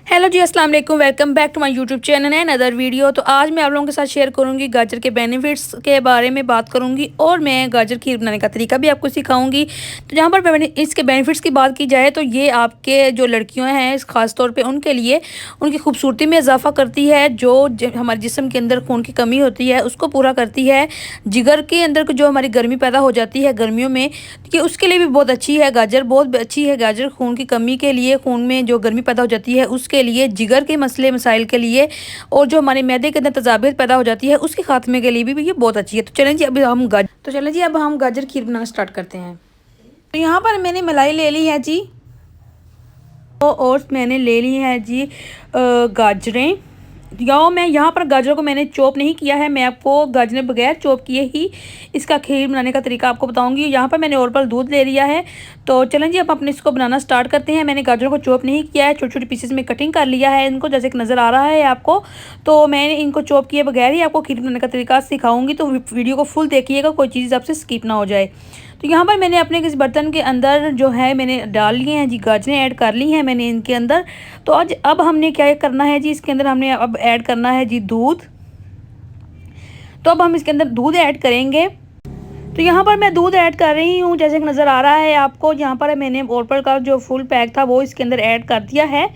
Hello जी, अस्सलाम वालेकुम। Welcome back to my YouTube channel है अनदर वीडियो। तो आज मैं आप लोगों के साथ शेयर करूंगी गाजर के बेनिफिट्स के बारे में बात करूंगी और मैं गाजर खीर बनाने का तरीका भी आपको सिखाऊंगी। तो जहां पर इसके बेनिफिट्स की बात की जाए तो ये आपके जो लड़कियां हैं ख़ास तौर पे उनके लिए उनकी खूबसूरती में इजाफा करती है। जो हमारे जिस्म के अंदर खून की कमी होती है उसको पूरा करती है। जिगर के अंदर जो हमारी गर्मी पैदा हो जाती है गर्मियों में, कि उसके लिए भी बहुत अच्छी है गाजर, बहुत अच्छी है गाजर खून की कमी के लिए। खून में जो गर्मी पैदा हो जाती है उसके लिए, जिगर के मसले मसाइल के लिए, और जो हमारे मैदे के अंदर तेजाबियत पैदा हो जाती है उसके खात्मे के लिए भी ये बहुत अच्छी है। तो चलें जी अब हम गाजर खीर बनाना स्टार्ट करते हैं। तो यहाँ पर मैंने मलाई ले ली है जी, और मैंने ले ली है जी गाजरें। या मैं यहाँ पर गाजरों को मैंने चॉप नहीं किया है, मैं आपको गाजरें बगैर चॉप किए ही इसका खीर बनाने का तरीका आपको बताऊंगी। यहाँ पर मैंने नॉर्मल दूध ले लिया है। तो चलें जी अब अपने इसको बनाना स्टार्ट करते हैं। मैंने गाजरों को चॉप नहीं किया है, छोटे छोटे पीसेस में कटिंग कर लिया है इनको, जैसे कि नज़र आ रहा है आपको। तो मैंने इनको चॉप किए बगैर ही आपको खीर बनाने का तरीका सिखाऊंगी, तो वीडियो को फुल देखिएगा, कोई चीज़ आपसे स्किप ना हो जाए। तो यहाँ पर मैंने अपने किसी बर्तन के अंदर जो है मैंने डाल लिए हैं जी, गाजरें ऐड कर ली हैं मैंने इनके अंदर। तो आज अब हमने क्या करना है जी, इसके अंदर हमने अब ऐड करना है जी दूध। तो अब हम इसके अंदर दूध ऐड करेंगे। तो यहाँ पर मैं दूध ऐड कर रही हूँ, जैसे कि नज़र आ रहा है आपको। यहाँ पर मैंने ओरपल का जो फुल पैक था वो इसके अंदर ऐड कर दिया है।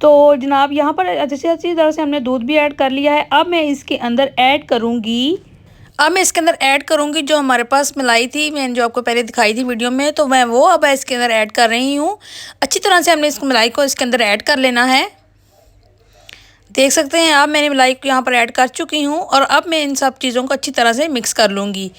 तो जनाब यहाँ पर अच्छी तरह से हमने दूध भी ऐड कर लिया है। अब मैं इसके अंदर ऐड करूँगी, जो हमारे पास मलाई थी, मैंने जो आपको पहले दिखाई थी वीडियो में, तो मैं वो अब इसके अंदर ऐड कर रही हूँ। अच्छी तरह से हमने इस मलाई को इसके अंदर ऐड कर लेना है। देख सकते हैं आप, मैंने मलाई को यहाँ पर ऐड कर चुकी हूँ और अब मैं इन सब चीज़ों को अच्छी तरह से मिक्स कर लूँगी।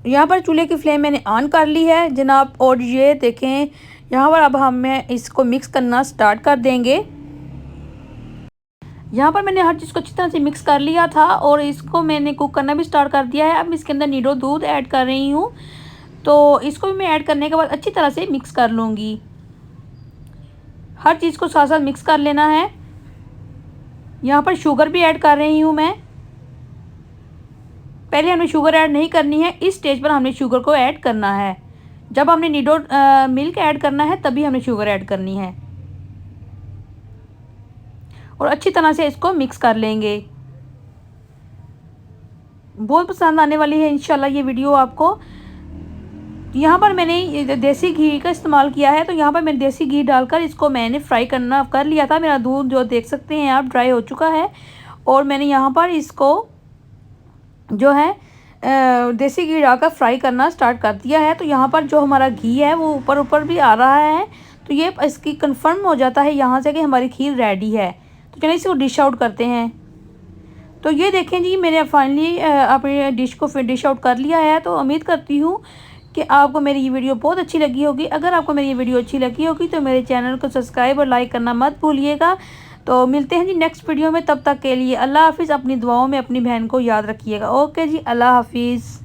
यहाँ पर चूल्हे की फ्लेम मैंने ऑन कर ली है जनाब, और ये देखें यहाँ पर अब हम इसको मिक्स करना स्टार्ट कर देंगे। यहाँ पर मैंने हर चीज़ को अच्छी तरह से मिक्स कर लिया था और इसको मैंने कुक करना भी स्टार्ट कर दिया है। अब इसके अंदर नीडो दूध ऐड कर रही हूँ। तो इसको भी मैं ऐड करने के बाद अच्छी तरह से मिक्स कर लूँगी। हर चीज़ को साथ साथ मिक्स कर लेना है। यहाँ पर शुगर भी ऐड कर रही हूँ मैं। पहले हमने शुगर ऐड नहीं करनी है, इस स्टेज पर हमने शुगर को ऐड करना है। जब हमने नीडो मिल्क ऐड करना है तभी हमने शुगर ऐड करनी है, और अच्छी तरह से इसको मिक्स कर लेंगे। बहुत पसंद आने वाली है इंशाल्लाह ये वीडियो आपको। यहाँ पर मैंने देसी घी का इस्तेमाल किया है, तो यहाँ पर मैंने देसी घी डालकर इसको मैंने फ्राई करना कर लिया था। मेरा दूध जो देख सकते हैं आप ड्राई हो चुका है, और मैंने यहाँ पर इसको जो है देसी घी डालकर फ्राई करना स्टार्ट कर दिया है। तो यहाँ पर जो हमारा घी है वो ऊपर ऊपर भी आ रहा है, तो ये इसकी कंफर्म हो जाता है यहाँ से कि हमारी खीर रेडी है। तो चलिए इसको डिश आउट करते हैं। तो ये देखें जी, मैंने फाइनली अपनी डिश को फिर डिश आउट कर लिया है। तो उम्मीद करती हूँ कि आपको मेरी ये वीडियो बहुत अच्छी लगी होगी। अगर आपको मेरी ये वीडियो अच्छी लगी होगी तो मेरे चैनल को सब्सक्राइब और लाइक करना मत भूलिएगा। तो मिलते हैं जी नेक्स्ट वीडियो में, तब तक के लिए अल्लाह हाफिज़। अपनी दुआओं में अपनी बहन को याद रखिएगा। ओके जी, अल्लाह हाफिज़।